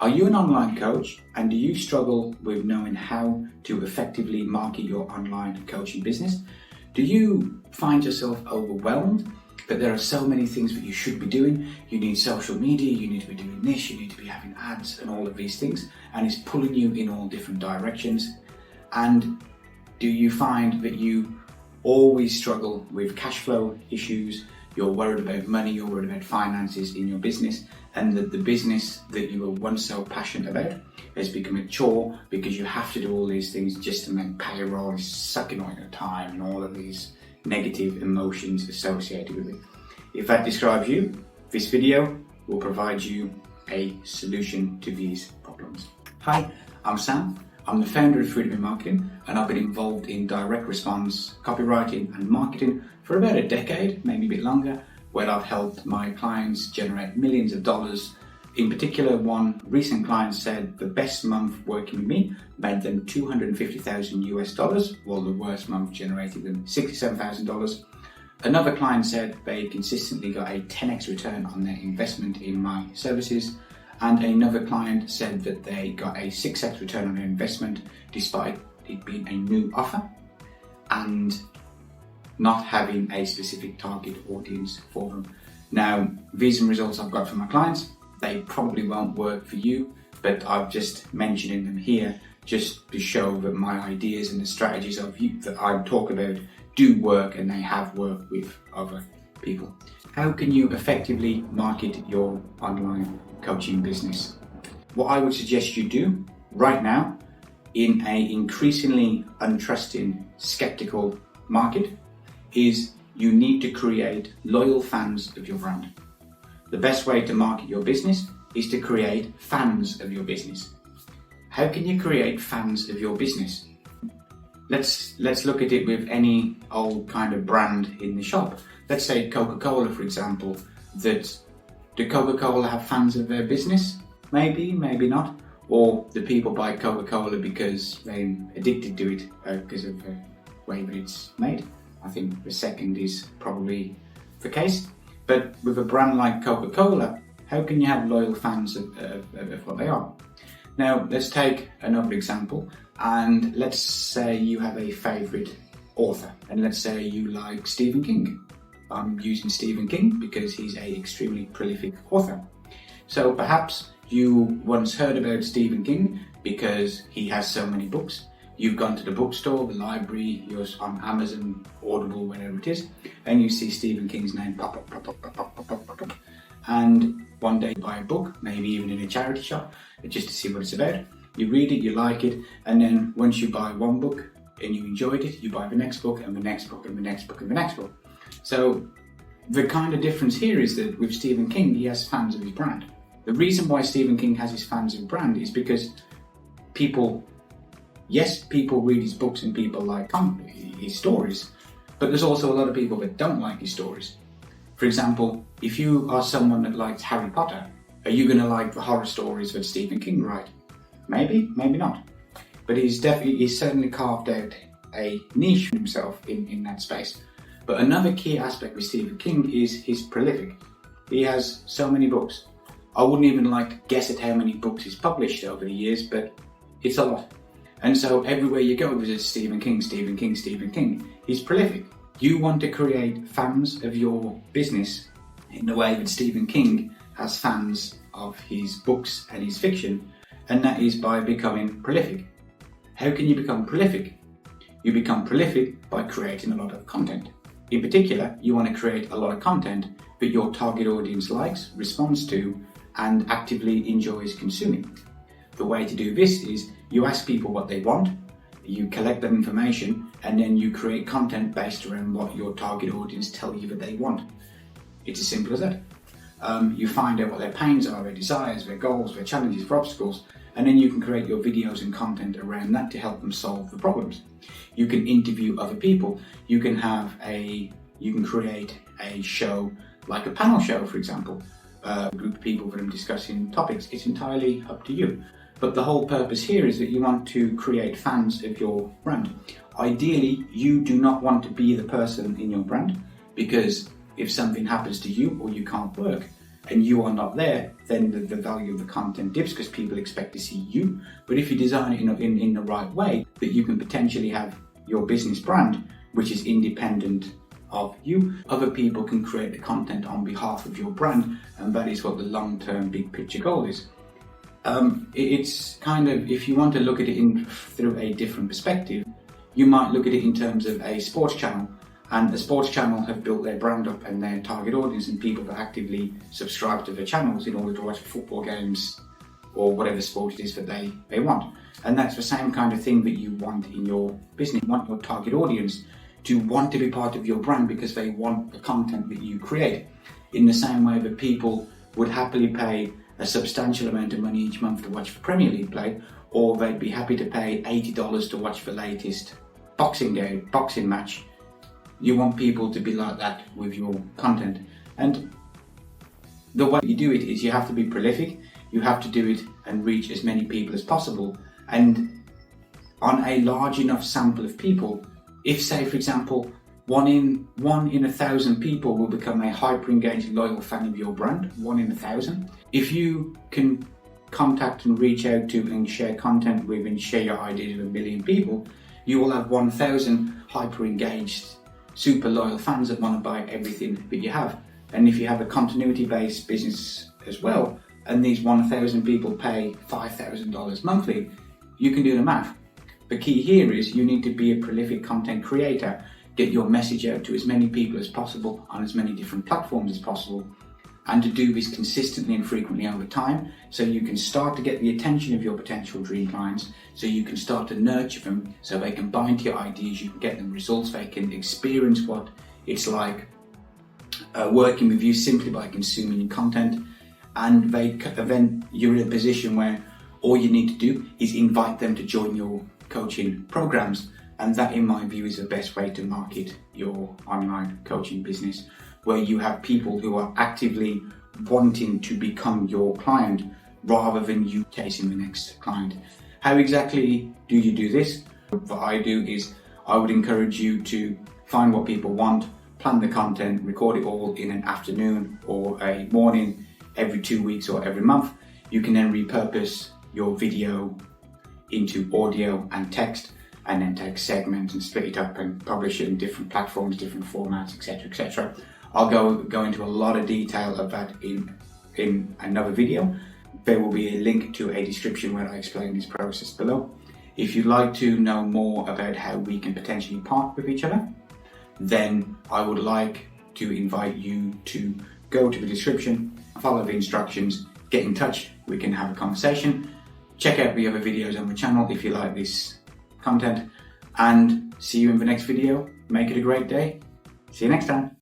Are you an online coach and do you struggle with knowing how to effectively market your online coaching business? Do you find yourself overwhelmed that there are so many things that you should be doing? You need social media, you need to be doing this, you need to be having ads and all of these things, and it's pulling you in all different directions. And do you find that you always struggle with cash flow issues? You're worried about money, you're worried about finances in your business, and that the business that you were once so passionate about has become a chore because you have to do all these things just to make payroll, is sucking all your time and all of these negative emotions associated with it. If that describes you, this video will provide you a solution to these problems. Hi, I'm Sam. I'm the founder of Freedom in Marketing, and I've been involved in direct response, copywriting and marketing for about a decade, maybe a bit longer, where I've helped my clients generate millions of dollars. In particular, one recent client said the best month working with me made them $250,000 while the worst month generated them $67,000. Another client said they consistently got a 10x return on their investment in my services. And another client said that they got a 6x return on their investment despite it being a new offer and not having a specific target audience for them. Now, these are results I've got from my clients. They probably won't work for you, but I'm just mentioning them here just to show that my ideas and the strategies that I talk about do work, and they have worked with other people. How can you effectively market your online coaching business? What I would suggest you do right now in an increasingly untrusting, skeptical market is you need to create loyal fans of your brand. The best way to market your business is to create fans of your business. How can you create fans of your business? Let's look at it with any old kind of brand in the shop. Let's say Coca-Cola, for example. Do Coca-Cola have fans of their business? Maybe, maybe not. Or do people buy Coca-Cola because they're addicted to it because of the way that it's made? I think the second is probably the case. But with a brand like Coca-Cola, how can you have loyal fans of what they are? Now, let's take another example, and let's say you have a favourite author, and let's say you like Stephen King. I'm using Stephen King because he's an extremely prolific author. So perhaps you once heard about Stephen King because he has so many books. You've gone to the bookstore, the library, you're on Amazon, Audible, whatever it is, and you see Stephen King's name pop up. And one day you buy a book, maybe even in a charity shop, just to see what it's about. You read it, you like it, and then once you buy one book and you enjoyed it, you buy the next book and the next book and the next book and the next book. So the kind of difference here is that with Stephen King, he has fans of his brand. The reason why Stephen King has his fans of his brand is because people read his books and people like his stories, but there's also a lot of people that don't like his stories. For example, if you are someone that likes Harry Potter, are you going to like the horror stories that Stephen King writes? Maybe, maybe not. But he's certainly carved out a niche for himself in that space. But another key aspect with Stephen King is he's prolific. He has so many books. I wouldn't even like to guess at how many books he's published over the years, but it's a lot. And so everywhere you go, visit Stephen King, Stephen King, Stephen King. He's prolific. You want to create fans of your business in the way that Stephen King has fans of his books and his fiction, and that is by becoming prolific. How can you become prolific? You become prolific by creating a lot of content. In particular, you want to create a lot of content that your target audience likes, responds to, and actively enjoys consuming. The way to do this is you ask people what they want, you collect that information, and then you create content based around what your target audience tell you that they want. It's as simple as that. You find out what their pains are, their desires, their goals, their challenges, their obstacles, and then you can create your videos and content around that to help them solve the problems. You can interview other people. You can create a show like a panel show, for example, a group of people that are discussing topics. It's entirely up to you. But the whole purpose here is that you want to create fans of your brand. Ideally, you do not want to be the person in your brand, because if something happens to you or you can't work, and you are not there, then the value of the content dips because people expect to see you. But if you design it in the right way, that you can potentially have your business brand, which is independent of you, other people can create the content on behalf of your brand, and that is what the long-term big picture goal is. It's kind of, if you want to look at it through a different perspective, you might look at it in terms of a sports channel, and the sports channel have built their brand up and their target audience and people that actively subscribe to their channels in order to watch football games or whatever sport it is that they want. And that's the same kind of thing that you want in your business. You want your target audience to want to be part of your brand because they want the content that you create. In the same way that people would happily pay a substantial amount of money each month to watch the Premier League play, or they'd be happy to pay $80 to watch the latest boxing match. You want people to be like that with your content. And the way you do it is you have to be prolific, you have to do it and reach as many people as possible. And on a large enough sample of people, if, say, for example, one in 1,000 people will become a hyper-engaged, loyal fan of your brand, 1 in 1,000. If you can contact and reach out to and share content with and share your ideas with 1 million people, you will have 1,000 hyper-engaged, super loyal fans that want to buy everything that you have. And if you have a continuity-based business as well, and these 1,000 people pay $5,000 monthly, you can do the math. The key here is you need to be a prolific content creator, get your message out to as many people as possible on as many different platforms as possible, and to do this consistently and frequently over time, so you can start to get the attention of your potential dream clients, so you can start to nurture them, so they can buy into your ideas, you can get them results, they can experience what it's like working with you simply by consuming your content, and then you're in a position where all you need to do is invite them to join your coaching programs. And that, in my view, is the best way to market your online coaching business, where you have people who are actively wanting to become your client rather than you chasing the next client. How exactly do you do this? What I do is I would encourage you to find what people want, plan the content, record it all in an afternoon or a morning every 2 weeks or every month. You can then repurpose your video into audio and text, and then take segments and split it up and publish it in different platforms, different formats, etc., etc. I'll go into a lot of detail of that in another video. There will be a link to a description where I explain this process below. If you'd like to know more about how we can potentially partner with each other, then I would like to invite you to go to the description, follow the instructions, get in touch, we can have a conversation, check out the other videos on the channel if you like this content, and see you in the next video. Make it a great day. See you next time.